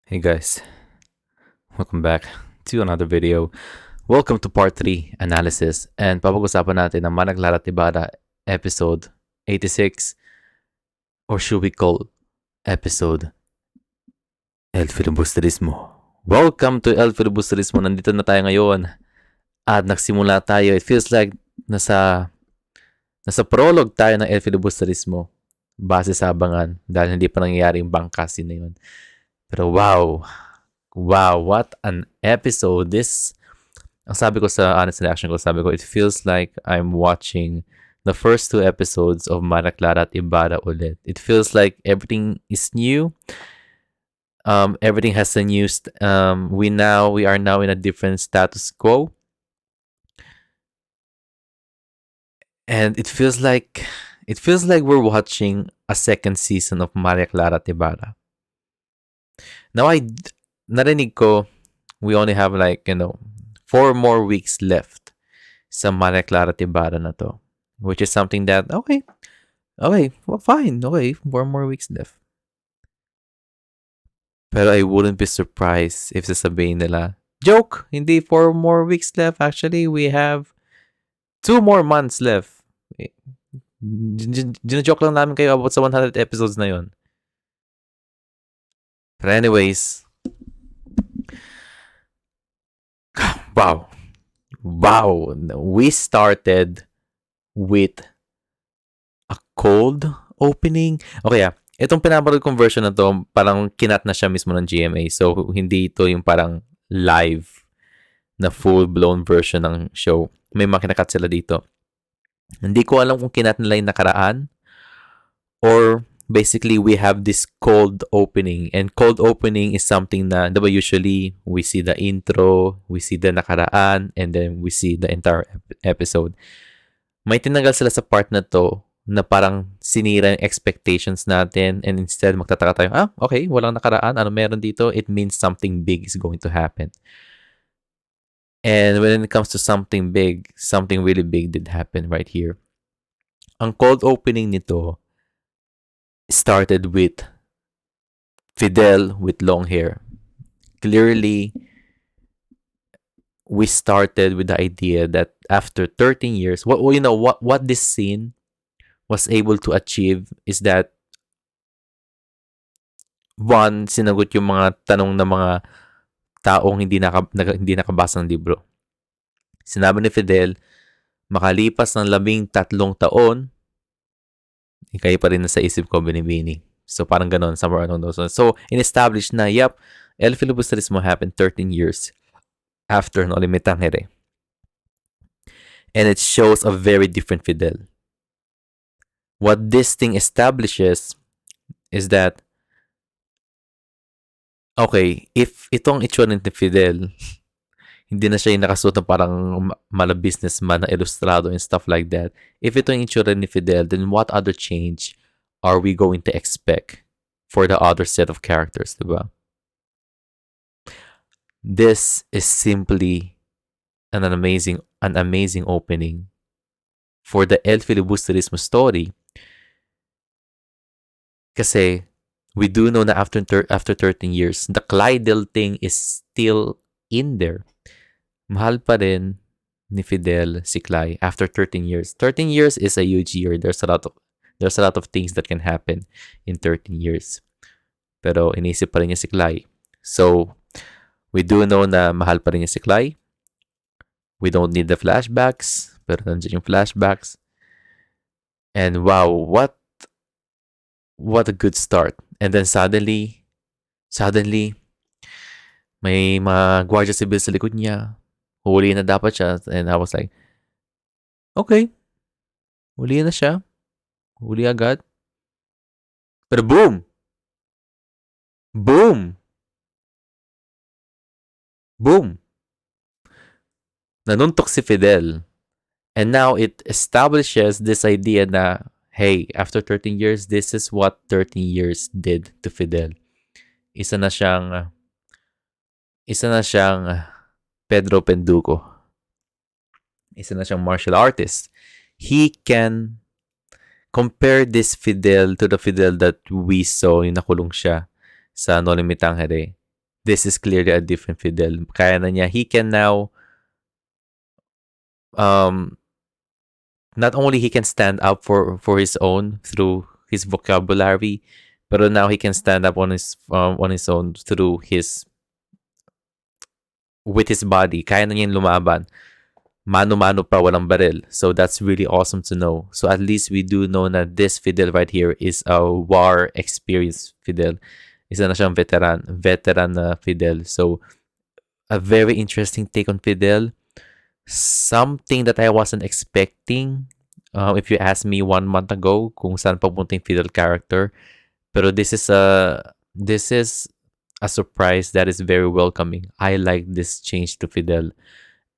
Hey guys, welcome back to another video. Welcome to part 3 analysis and papag-usapan natin ang Managlara at Ibarra episode 86 or should we call episode El Filibusterismo. Welcome to El Filibusterismo. Nandito na tayo ngayon at nagsimula tayo. It feels like nasa prologue tayo ng El Filibusterismo base sa abangan dahil hindi pa nangyayari yung bangkasin na yun. Pero wow, what an episode. Ang sabi ko sa honest reaction ko, sabi ko, it feels like I'm watching the first 2 episodes of Clara at Ibarra ulit. It feels like everything is new. Everything has a new, we are now in a different status quo. And it feels like we're watching a second season of Clara at Ibarra. Now, narinig ko, we only have 4 more weeks left sa Clara at Ibarra na to. Which is something that, okay, well, fine, okay, 4 more weeks left. Pero I wouldn't be surprised if sasabihin nila, joke, hindi 4 more weeks left. Actually, we have 2 more months left. Gina-joke lang namin kayo about sa 100 episodes na yon. But anyways, wow. We started with a cold opening. Okay, itong pinapanood kong version na to, parang kinat na siya mismo ng GMA. So, hindi ito yung parang live na full-blown version ng show. May mga kinakat sila dito. Hindi ko alam kung kinat nila yung nakaraan or basically we have this cold opening. And cold opening is something na, diba, usually we see the intro, we see the nakaraan, and then we see the entire episode. May tinanggal sila sa part na to na parang sinira yung expectations natin and instead magtataka tayo, okay, walang nakaraan, ano meron dito? It means something big is going to happen. And when it comes to something big, something really big did happen right here. Ang cold opening nito started with Fidel with long hair. Clearly, we started with the idea that after 13 years, what this scene was able to achieve is that one, sinagot yung mga tanong ng mga taong hindi nakabasa ng libro. Sinabi ni Fidel, makalipas ng 13 taon, kayo pa rin nasa isip ko, binibini. So, parang ganon, somewhere along those lines. So, in-establish na, El Filibusterismo happened 13 years after No Limitangere. And it shows a very different Fidel. What this thing establishes is that, okay, if itong itsura ni Fidel, hindi na siya yung nakasuot na parang mala businessman na ilustrado and stuff like that. If ito yung itsura ni Fidel, then what other change are we going to expect for the other set of characters, diba? This is simply an amazing opening for the El Filibusterismo story. Kasi we do know na after 13 years, the Clyde thing is still in there. Mahal pa rin ni Fidel si Clyde after 13 years. 13 years is a huge year. There's a lot of things that can happen in 13 years. Pero inisip pa rin niya si Clyde. So, we do know na mahal pa rin niya si Clyde. We don't need the flashbacks. Pero nandiyan yung flashbacks. And wow, what a good start. And then suddenly, may mga Guardia Civil sa likod niya. Huli na dapat siya. And I was like, okay. Huli na siya. Huli agad. Pero boom! Nanuntok si Fidel. And now it establishes this idea na, hey, after 13 years, this is what 13 years did to Fidel. Isa na siyang Pedro Penduko. Isa na siyang martial artist. He can compare this Fidel to the Fidel that we saw yung nakulong siya sa No Limitangere. this is clearly a different Fidel. Kaya na niya, he can now, um, not only he can stand up for his own through his vocabulary, but now he can stand up on his own through his with his body. Kaya na niya lumaban. Mano-mano pa, walang baril. So that's really awesome to know. So at least we do know na this Fidel right here is a war experienced Fidel. Isa na siyang veteran na Fidel. So a very interesting take on Fidel. Something that I wasn't expecting. If you asked me 1 month ago kung saan papunta yung Fidel character. Pero this is a surprise that is very welcoming. I like this change to Fidel.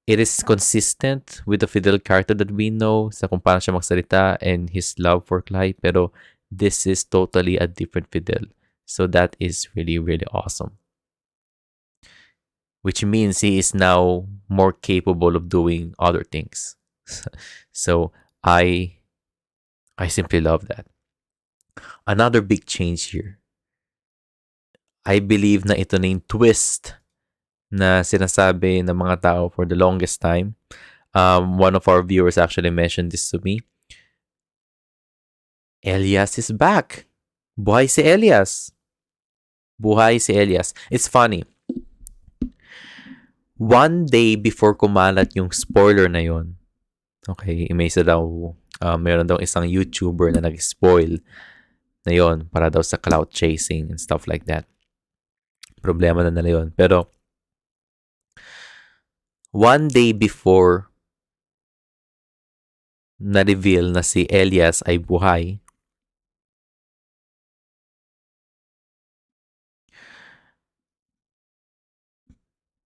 It is consistent with the Fidel character that we know sa kung paano siya magsalita and his love for Clyde. Pero this is totally a different Fidel. So that is really, really awesome. Which means he is now more capable of doing other things. So I simply love that. Another big change here. I believe na ito na yung twist na sinasabi ng mga tao for the longest time. One of our viewers actually mentioned this to me. Elias is back. Buhay si Elias. It's funny. One day before kumalat yung spoiler na yon, okay, may isa daw, mayroon daw isang YouTuber na nag-spoil na yon para daw sa clout chasing and stuff like that. Problema na nila yon. Pero, one day before na-reveal na si Elias ay buhay,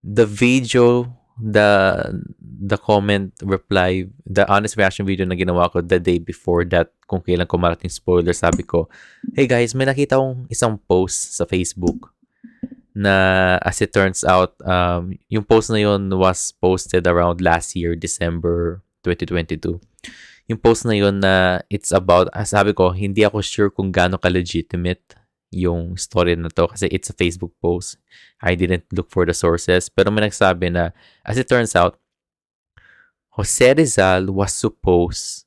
the video, the comment reply, the honest reaction video na ginawa ko the day before that, kung kailan kumalat yung spoiler, sabi ko, hey guys, may nakita akong isang post sa Facebook na as it turns out, yung post na yun was posted around last year, December 2022. Yung post na yun na it's about, sabi ko, hindi ako sure kung gaano ka-legitimate yung story na to kasi it's a Facebook post. I didn't look for the sources. Pero may nagsabi na, as it turns out, Jose Rizal was supposed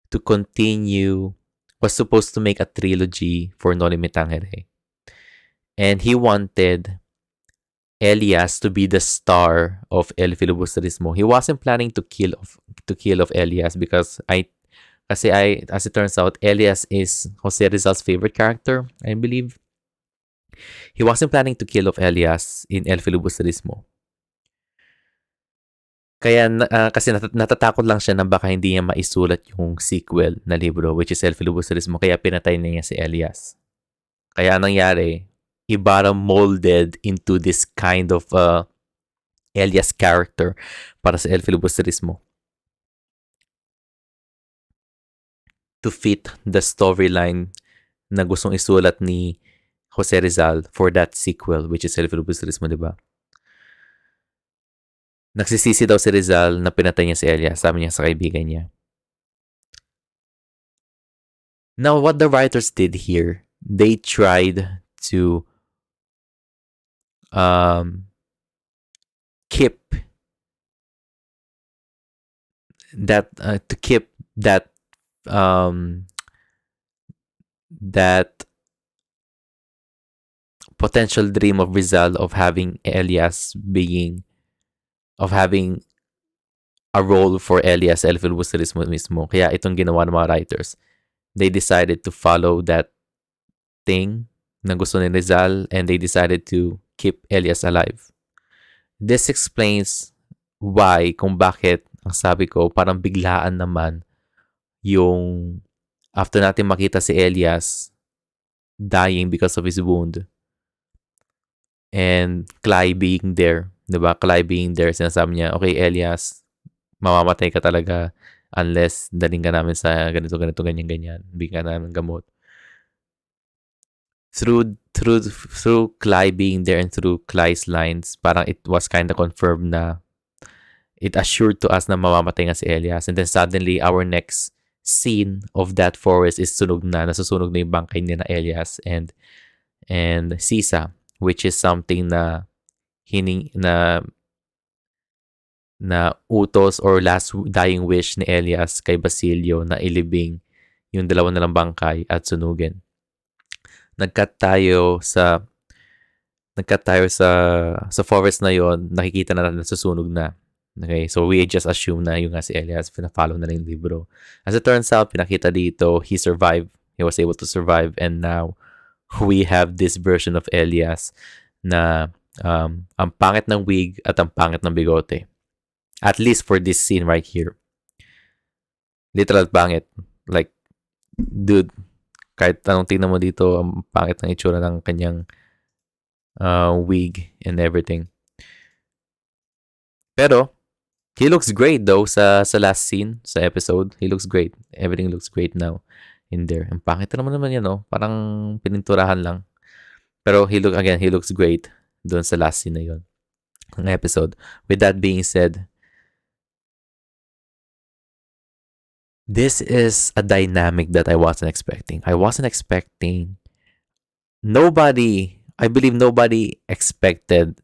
to make a trilogy for No Limit Tangere. And he wanted Elias to be the star of El Filibusterismo. He wasn't planning to kill of Elias because as it turns out, Elias is Jose Rizal's favorite character, I believe. He wasn't planning to kill of Elias in El Filibusterismo. Kaya kasi natatakot lang siya na baka hindi niya maisulat yung sequel na libro, which is El Filibusterismo, kaya pinatay na niya si Elias. Kaya nangyari, Ibarra molded into this kind of Elias character para sa El Filibusterismo to fit the storyline na gustong isulat ni Jose Rizal for that sequel, which is El Filibusterismo, di ba? Nagsisisi daw si Rizal na pinatay niya si Elias, sabi niya sa kaibigan niya. Now, what the writers did here, they tried to keep that potential dream of Rizal of having a role for Elias El Filibusterismo mismo. Kaya itong ginawa ng mga writers. They decided to follow that thing na gusto ni Rizal and they decided to keep Elias alive. This explains why, kung bakit, ang sabi ko, parang biglaan naman yung after natin makita si Elias dying because of his wound and Clyde being there, diba? Clyde being there, sinasabi niya, okay, Elias, mamamatay ka talaga unless daling ka namin sa ganito, ganyan, bigyan ka namin gamot. Through Clyde being there and through Clyde's lines, parang it was kind of confirmed na it assured to us na mamamatay nga si Elias. And then suddenly, our next scene of that forest is nasusunog na yung bangkay ni na Elias and Sisa. which is something na hining na utos or last dying wish ni Elias kay Basilio na ilibing yung dalawa nilang bangkay at sunugin. Nagkat tayo sa nagkat tayo sa forest na yon, nakikita na natin susunog na. Okay, so we just assume na yung nga si Elias, pina-follow na lang yung libro. As it turns out, pinakita dito, he survived. He was able to survive, and now we have this version of Elias na ang pangit ng wig at ang pangit ng bigote. At least for this scene right here. Literal pangit. Like, dude, kahit anong tingnan mo dito, ang pangit ng itsura ng kanyang wig and everything. Pero, he looks great though sa last scene, sa episode. He looks great. Everything looks great now in there. Ang pangit naman yan, no? Parang pininturahan lang. Pero he looks great doon sa last scene na yun. Ang episode. With that being said, this is a dynamic that I wasn't expecting. I believe nobody expected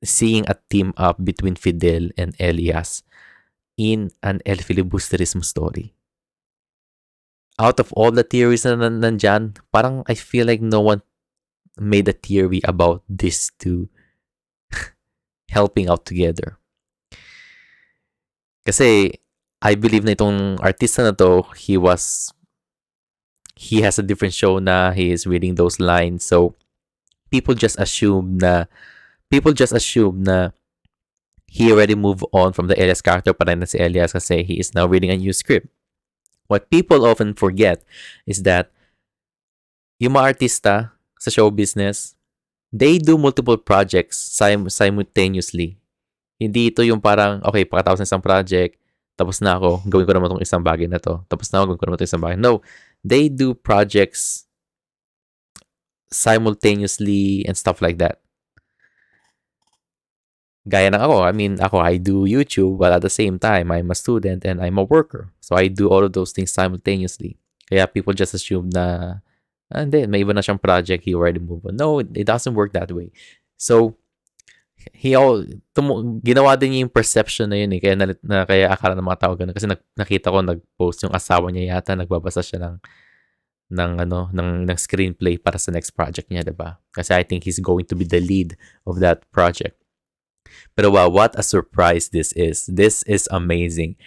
seeing a team up between Fidel and Elias in an El Filibusterismo story. Out of all the theories na nandyan, parang I feel like no one made a theory about these two helping out together. Kasi I believe na itong artista na to, he has a different show na he is reading those lines. So people just assume na he already moved on from the Elias character, pa rin na si Elias kasi he is now reading a new script. What people often forget is that yung mga artista sa show business, they do multiple projects simultaneously. Hindi ito yung parang, okay, pagkatapos ng isang project, tapos na ako, gawin ko naman itong isang bagay na to. Tapos na ako, gawin ko naman itong isang bagay. No, they do projects simultaneously and stuff like that. Gaya ng ako. I mean, I do YouTube, but at the same time, I'm a student and I'm a worker. So I do all of those things simultaneously. Kaya people just assume na, hindi, may iba na siyang project, he already moved on. No, it doesn't work that way. So, ginawa din niya yung perception na yun eh. Kaya akala ng mga tao ganun. Kasi nakita ko, nag-post yung asawa niya yata, nagbabasa siya ng screenplay para sa next project niya, diba? Kasi I think he's going to be the lead of that project. Pero wow, what a surprise this is. This is amazing.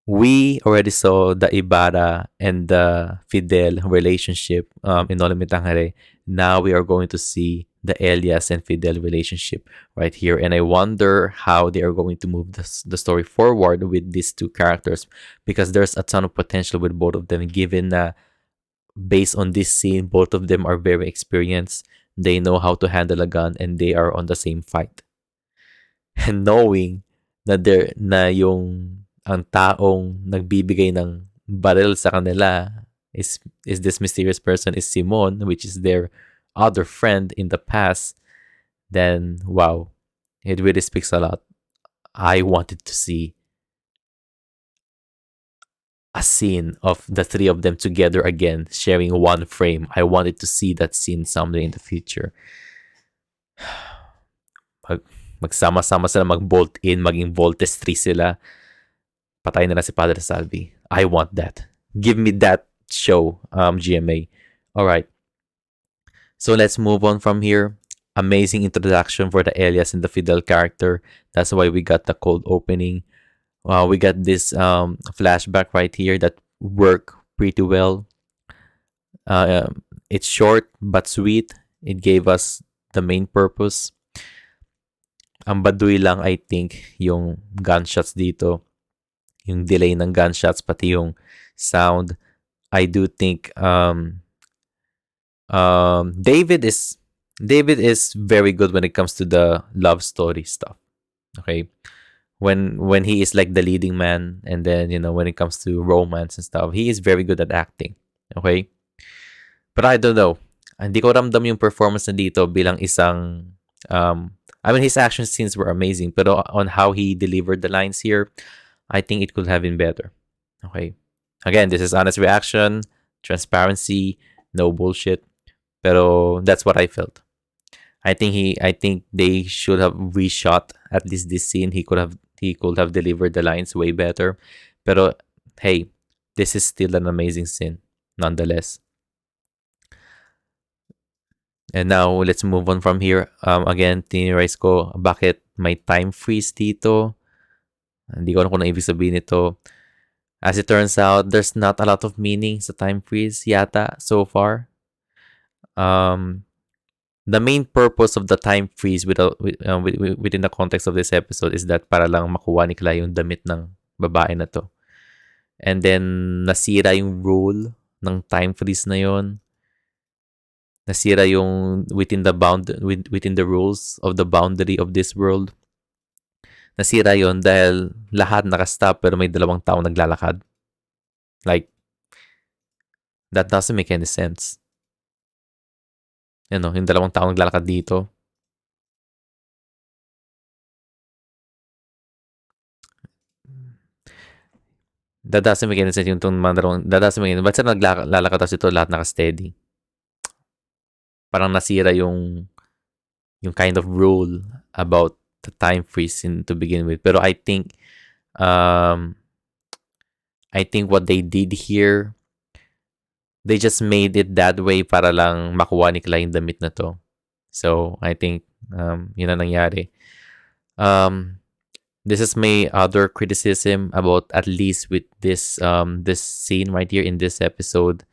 We already saw the Ibarra and the Fidel relationship in Olomitangere. Now we are going to see the Elias and Fidel relationship right here. And I wonder how they are going to move the story forward with these two characters, because there's a ton of potential with both of them, given that based on this scene, both of them are very experienced. They know how to handle a gun and they are on the same fight. And knowing na yung ang taong nagbibigay ng baril sa kanila is this mysterious person, is Simone, which is their other friend in the past, then wow, it really speaks a lot. I wanted to see a scene of the three of them together again, sharing one frame. I wanted to see that scene someday in the future. Magsama-sama sila, mag-bolt in, maging Voltes 3 sila. Patay nila si Padre Salvi. I want that. Give me that show, GMA. Alright. So let's move on from here. Amazing introduction for the Elias and the Fidel character. That's why we got the cold opening. We got this flashback right here that work pretty well. It's short but sweet. It gave us the main purpose. Ang baduy lang, I think, yung gunshots dito. Yung delay ng gunshots, pati yung sound. I do think David is very good when it comes to the love story stuff. Okay, when he is like the leading man, and then when it comes to romance and stuff, he is very good at acting. Okay, but I don't know. Hindi ko ramdam yung performance na dito bilang isang I mean, his action scenes were amazing, pero on how he delivered the lines here, I think it could have been better. Okay, again, this is honest reaction, transparency, no bullshit. Pero that's what I felt. I think they should have reshot at least this scene. He could have delivered the lines way better. Pero hey, this is still an amazing scene nonetheless. And now let's move on from here. Again, tinirize ko bakit may time freeze dito. Hindi ko alam kung ano ibig sabihin nito. As it turns out, there's not a lot of meaning sa time freeze yata so far. Um, the main purpose of the time freeze within the context of this episode is that para lang makuha ni Clay yung damit ng babae na to. And then, nasira yung rule ng time freeze na yon. Nasira yung within the rules of the boundary of this world. Nasira yon dahil lahat nakastop pero may dalawang tao naglalakad. Like, that doesn't make any sense. Yung dalawang tao naglalakad dito. That doesn't make any sense yung itong mga dalawang, that doesn't make any sense. Ba't sila naglalakad tapos ito lahat naka-steady? Parang nasira yung kind of rule about the time freeze to begin with. Pero um, I think what they did here, they just made it that way para lang makuha ni Clyde yung damit na to. So, I think, yun ang nangyari. This is my other criticism about at least with this scene right here in this episode.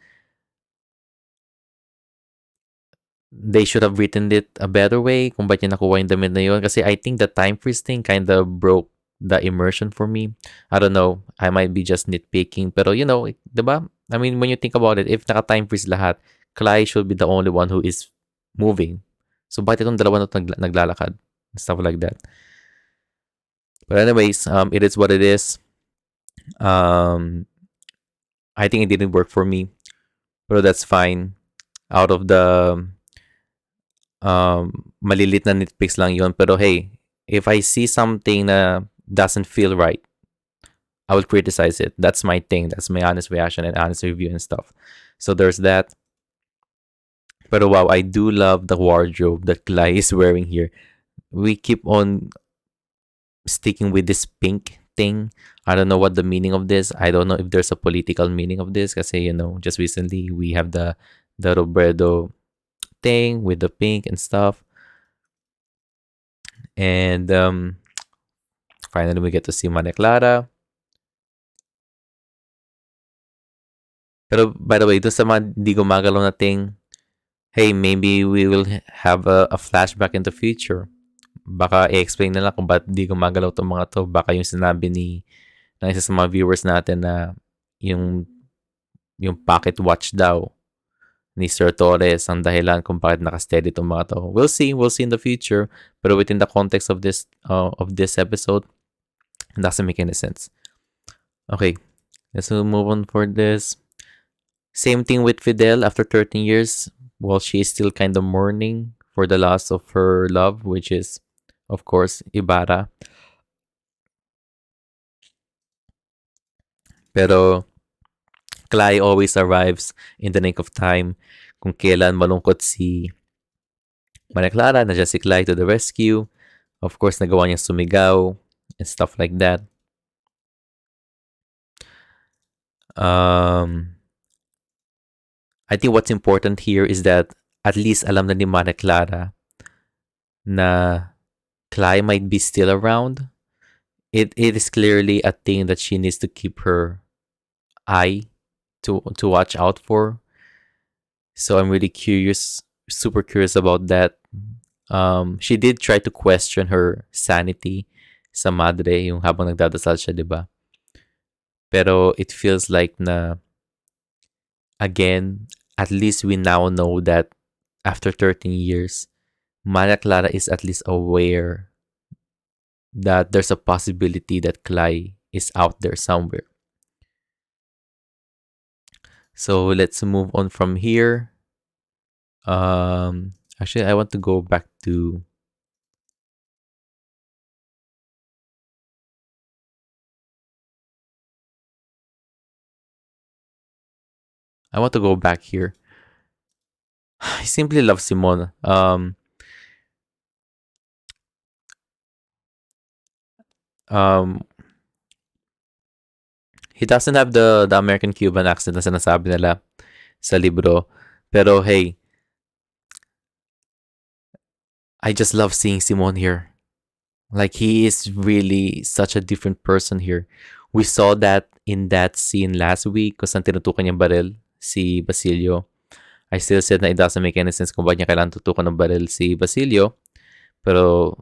They should have written it a better way kung ba't niya nakuha yung damit na yun. Kasi I think the time freeze thing kind of broke the immersion for me. I don't know. I might be just nitpicking. Pero diba? I mean, when you think about it, if naka-time freeze lahat, Clyde should be the only one who is moving. So, bakit itong dalawa na naglalakad? Stuff like that. But anyways, it is what it is. I think it didn't work for me. But that's fine. Out of the malilit na nitpicks lang yun. Pero hey, if I see something na doesn't feel right, I will criticize it. That's my thing. That's my honest reaction and honest review and stuff. So there's that. Pero wow, I do love the wardrobe that Clyde is wearing here. We keep on sticking with this pink thing. I don't know what the meaning of this. I don't know if there's a political meaning of this. Kasi, just recently we have the Robredo thing with the pink and stuff. And finally we get to see Clara. Pero by the way, doon sa mga di gumagalaw na thing, hey, maybe we will have a flashback in the future. Baka i-explain nila kung ba't di gumagalaw itong mga to. Baka yung sinabi ng isa sa mga viewers natin na yung pocket watch daw ni Sir Torres ang dahilan kung bakit nakasteady itong mga to. We'll see in the future. Pero within the context of this episode, it doesn't make any sense. Okay, let's move on for this. Same thing with Fidel after 13 years. Well, she is still kind of mourning for the loss of her love, which is, of course, Ibarra. Pero Clay always arrives in the nick of time. Kung kailan malungkot si Clara, nandiyan si Clay to the rescue. Of course, nagawa niya sumigaw and stuff like that. I think what's important here is that at least alam na ni Clara na Clay might be still around. It is clearly a thing that she needs to keep her eye to watch out for. So I'm really curious, super curious about that. She did try to question her sanity sa madre, yung habang nagdadasal siya, di ba? Pero it feels like na, again, at least we now know that after 13 years, Clara is at least aware that there's a possibility that Clyde is out there somewhere. So let's move on from here. Actually, I want to go back to here. I simply love Simone. Um, he doesn't have the American Cuban accent na sinasabi nila sa libro. Pero hey, I just love seeing Simone here. Like he is really such a different person here. We saw that in that scene last week kung saan tinutukan niyang baril si Basilio. I still said na it doesn't make any sense kung bakit niya kailangan tutukan ng baril si Basilio. Pero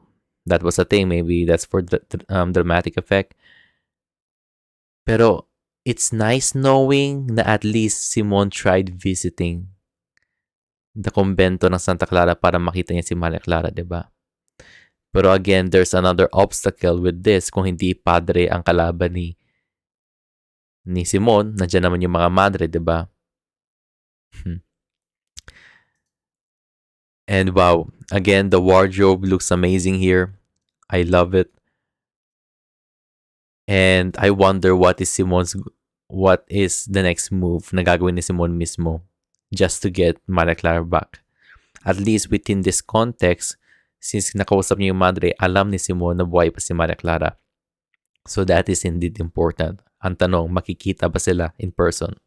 that was a thing. Maybe that's for the dramatic effect. Pero it's nice knowing na at least Simon tried visiting the convento ng Santa Clara para makita niya si Maria Clara, di ba? Pero again, there's another obstacle with this. Kung hindi padre ang kalaban ni Simon, nandiyan naman yung mga madre, di ba? And wow, again, the wardrobe looks amazing here. I love it. And I wonder what is the next move na gagawin ni Simon mismo just to get Maria Clara back. At least within this context, since nakausap niya yung madre, alam ni Simon na buhay pa si Maria Clara. So that is indeed important. Ang tanong, makikita ba sila in person?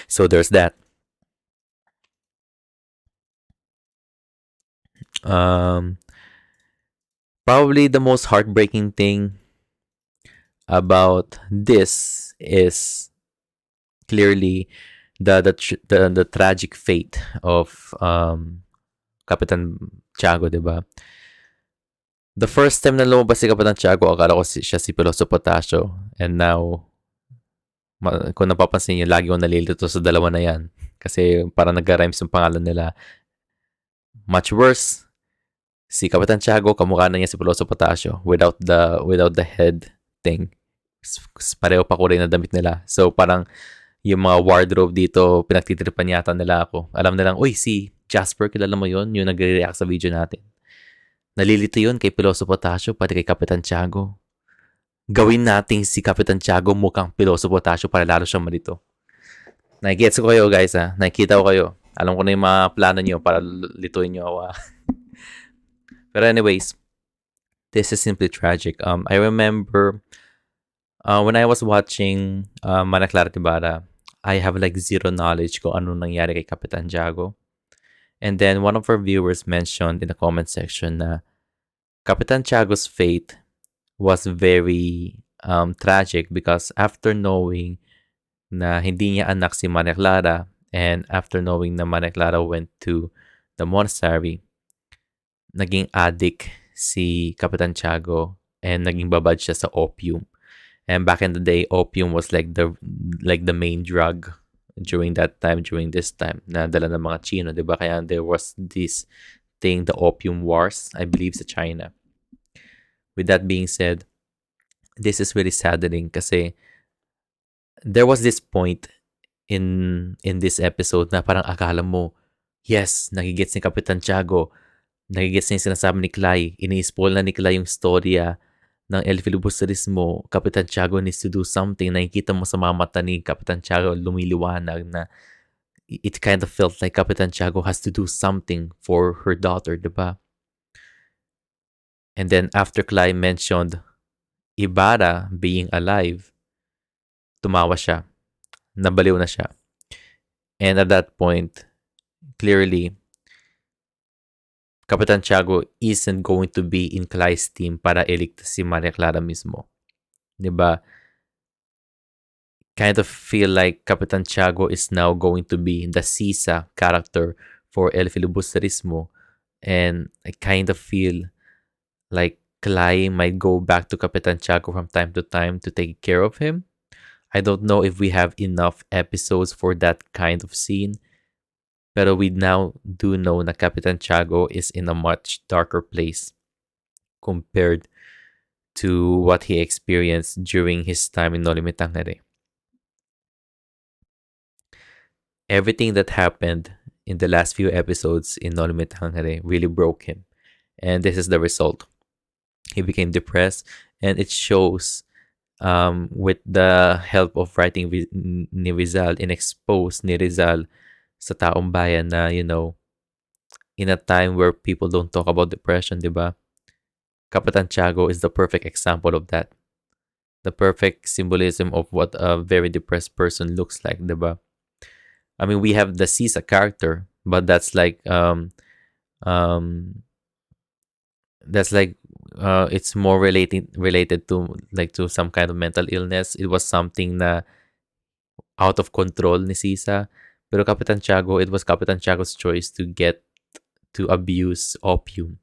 So there's that. Um, Probably the most heartbreaking thing about this is clearly the tragic fate of Kapitan Tiago, di ba? The first time na lumabas si Kapitan Tiago, akala ko siya si Piloso Potasio. And now, kung napapansin niyo, lagi ko nalilito sa dalawa na yan. Kasi parang nag-rhymes yung pangalan nila. Much worse, si Kapitan Tiago, kamukha na niya si Piloso Potasio without the head thing. Pareho pa kulay na damit nila. So parang yung mga wardrobe dito, pinagtitripan yata nila ako. Alam nilang, uy, si Jasper, kilala mo yun? Yung nagre-react sa video natin. Nalilito yun kay Piloso Potasio, pati kay Kapitan Tiago. Gawin nating si Kapitan Tiago mukhang Piloso Potasio para lalo siyang malito. Nakikita ko kayo, guys, ha? Nakikita ko kayo. Alam ko na yung mga plano nyo para lituin nyo ako, ha? But anyways, this is simply tragic. I remember when I was watching Mana Clara Tibara, I have like zero knowledge kung ano nangyari kay Kapitan Tiago. And then one of our viewers mentioned in the comment section na Kapitan Tiago's fate was very tragic because after knowing na hindi niya anak si Maria Clara and after knowing na Maria Clara went to the monastery, naging addict si Kapitan Tiago and naging babad siya sa opium. And back in the day, opium was like the main drug during this time na dala ng mga Chino, di ba? Kaya there was this thing, the opium wars, I believe, sa China. With that being said, this is really saddening kasi there was this point in this episode na parang akala mo, yes, nagigets ni Kapitan Tiago, nagigets niya yung sinasabi ni Clyde, ini-spoil na ni Clyde yung storya ng El Filibusterismo. Kapitan Tiago needs to do something. Nakikita mo sa mga mata ni Kapitan Tiago lumiliwanag na it kind of felt like Kapitan Tiago has to do something for her daughter, diba? And then after Clyde mentioned Ibarra being alive, tumawa siya. Nabaliw na siya. And at that point, clearly, Kapitan Tiago isn't going to be in Clyde's team para iligtas si Maria Clara mismo. Diba? Kind of feel like Kapitan Tiago is now going to be the Sisa character for El Filibusterismo. And I kind of feel like Clyde might go back to Kapitan Tiago from time to time to take care of him. I don't know if we have enough episodes for that kind of scene. Pero we now do know na Kapitan Tiago is in a much darker place compared to what he experienced during his time in Noli Me Tangere. Everything that happened in the last few episodes in Noli Me Tangere really broke him. And this is the result. He became depressed, and it shows with the help of writing ni Rizal, in expose ni Rizal sa taong bayan na, in a time where people don't talk about depression, di ba? Kapitan Tiago is the perfect example of that. The perfect symbolism of what a very depressed person looks like, di ba? I mean, we have the Sisa character, but um that's like it's more related to like to some kind of mental illness. It was something na out of control ni Sisa. Pero Kapitan Tiago, it was Kapitan Tiago's choice to get to abuse opium.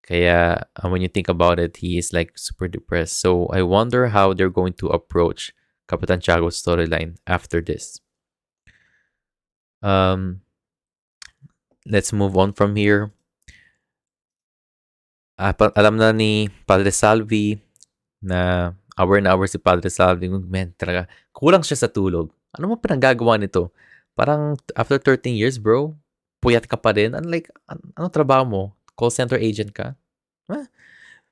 Kaya when you think about it, he is like super depressed. So I wonder how they're going to approach Kapitan Tiago's storyline after this. Um, let's move on from here. Alam na ni Padre Salvi na hour na hour si Padre Salvi. Man, talaga, kulang siya sa tulog. Ano mo pinagagawa nito? Parang after 13 years, bro, puyat ka pa rin. Ano trabaho mo? Call center agent ka? Ah,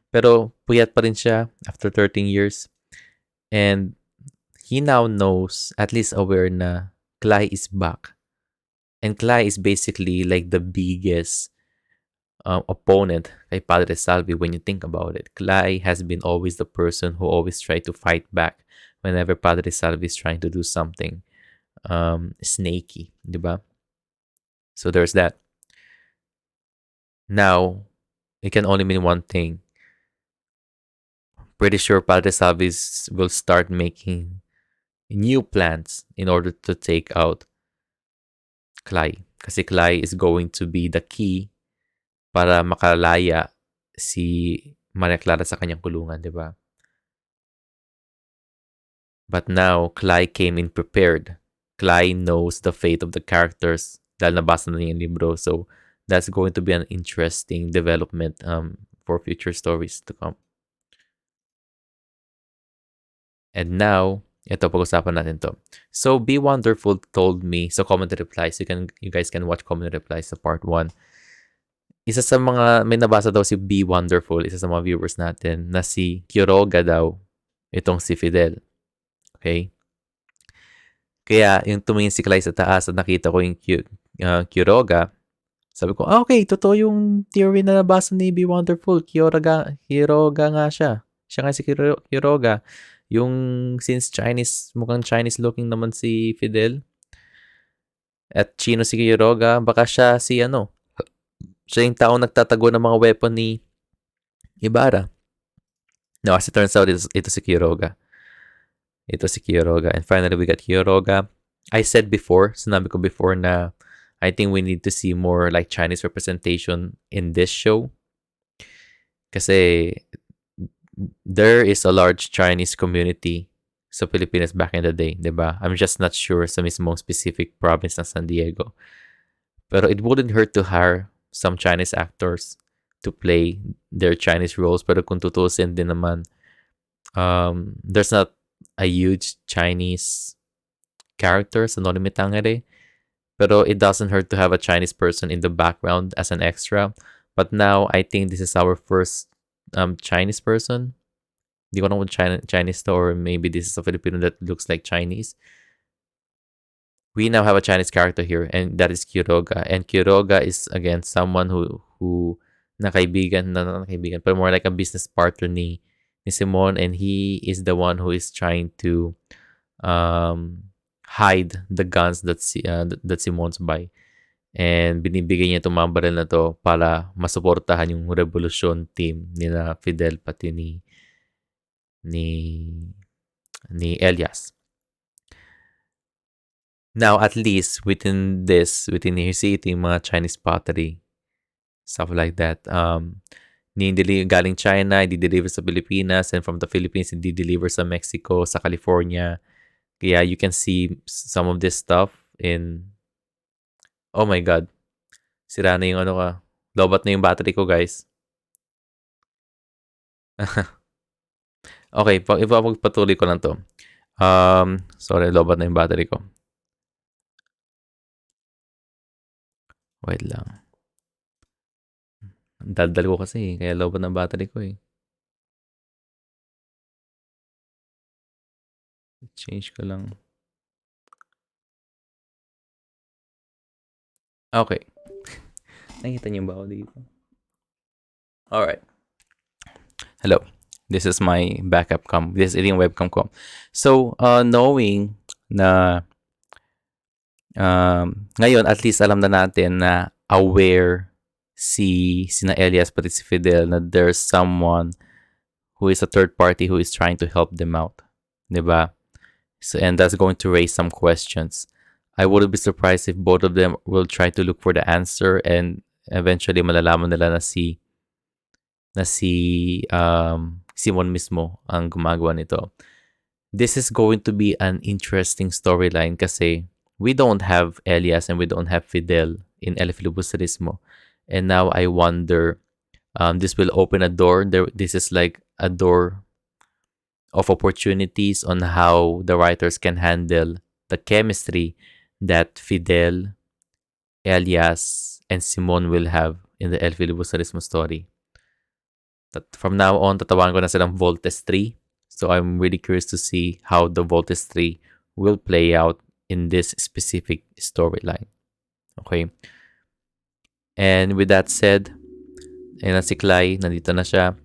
pero puyat pa rin siya after 13 years. And he now knows, at least aware na Clyde is back. And Clyde is basically like the biggest opponent kay Padre Salvi when you think about it. Clyde has been always the person who always tried to fight back whenever Padre Salvi is trying to do something snaky, di ba? So there's that. Now, it can only mean one thing. Pretty sure Padre Salvi will start making new plans in order to take out Clyde. Kasi Clyde is going to be the key para makalaya si Maria Clara sa kanyang kulungan, di ba? But now, Clyde came in prepared. Clyde knows the fate of the characters dahil nabasa na niya yung libro. So, that's going to be an interesting development for future stories to come. And now, ito pag-usapan natin to. So, Be Wonderful told me, so comment replies, you guys can watch comment replies sa part 1. Isa sa mga, may nabasa daw si Be Wonderful, isa sa mga viewers natin, na si Quiroga daw, itong si Fidel. Okay? Kaya, yung tumingin si Clyde sa taas at nakita ko yung Quiroga, sabi ko, okay, totoo yung theory na nabasa ni Be Wonderful. Quiroga nga siya. Siya nga si Quiroga. Yung since Chinese, mukhang Chinese looking naman si Fidel. At Chino si Quiroga, baka siya si siya yung taong nagtatago ng mga weapon ni Ibarra. No, as it turns out, ito si Quiroga. Ito si Quiroga. And finally, we got Quiroga. I said before, sinabi ko before na I think we need to see more like Chinese representation in this show. Kasi there is a large Chinese community sa Pilipinas back in the day, di ba? I'm just not sure sa mismong specific province ng San Diego. Pero it wouldn't hurt to hire some Chinese actors to play their Chinese roles. Pero kung tutusin din naman, there's not a huge Chinese character sa Noli Me Tangere. Pero it doesn't hurt to have a Chinese person in the background as an extra. But now, I think this is our first Chinese person. Di ko alam kung Chinese to or maybe this is a Filipino that looks like Chinese. We now have a Chinese character here, and that is Quiroga. And Quiroga is, again, someone who nakaibigan, but more like a business partner ni Simone, and he is the one who is trying to hide the guns that Simone's buy. And binibigay niya itong mga baril na to para masuportahan yung revolusyon team nila Fidel pati ni Elias. Now, at least within here, see ito yung mga Chinese pottery, stuff like that. Galing China, i-deliver sa Pilipinas, and from the Philippines, i-deliver sa Mexico, sa California. Kaya you can see some of this stuff in... Oh my God. Sira na yung lobat na yung battery ko, guys. Okay, ipapagpatuloy ko lang to. Sorry, lobat na yung battery ko. Wait lang. Daldal ko kasi, kaya lobat ng battery ko eh. Change ko lang. Okay. Nakita niyo ba ako dito? Alright. Hello. This is my backup cam. This is yung webcam ko. So, knowing na ngayon at least alam na natin na aware sina Elias pati si Fidel na there's someone who is a third party who is trying to help them out. 'Di ba? So, and that's going to raise some questions. I wouldn't be surprised if both of them will try to look for the answer and eventually malalaman nila na si Simone mismo ang gumagawa nito. This is going to be an interesting storyline kasi we don't have Elias and we don't have Fidel in El Filibusterismo. And now I wonder, this will open a door. This is like a door of opportunities on how the writers can handle the chemistry that Fidel, Elias, and Simone will have in the El Filibusterismo story. From now on, tatawan ko na silang Voltes 3. So I'm really curious to see how the Voltes 3 will play out in this specific storyline. Okay? And with that said, ayun na si Clyde, nandito na siya.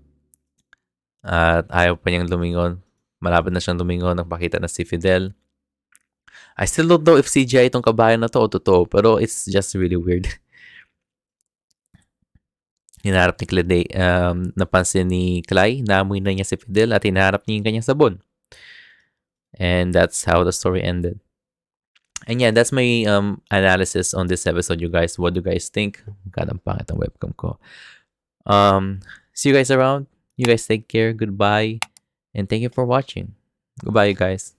At ayaw pa niyang lumingon. Malapit na siyang lumingon, nagpakita na si Fidel. I still don't know if CGI itong kabayan na to o totoo, pero it's just really weird. Hinaharap ni Clyde, napansin ni Clyde, naamoy na niya si Fidel at hinaharap niya yung kanyang sabon. And that's how the story ended. And yeah, that's my analysis on this episode, you guys. What do you guys think? God, ang pangit ang webcam ko. See you guys around. You guys take care. Goodbye. And thank you for watching. Goodbye, you guys.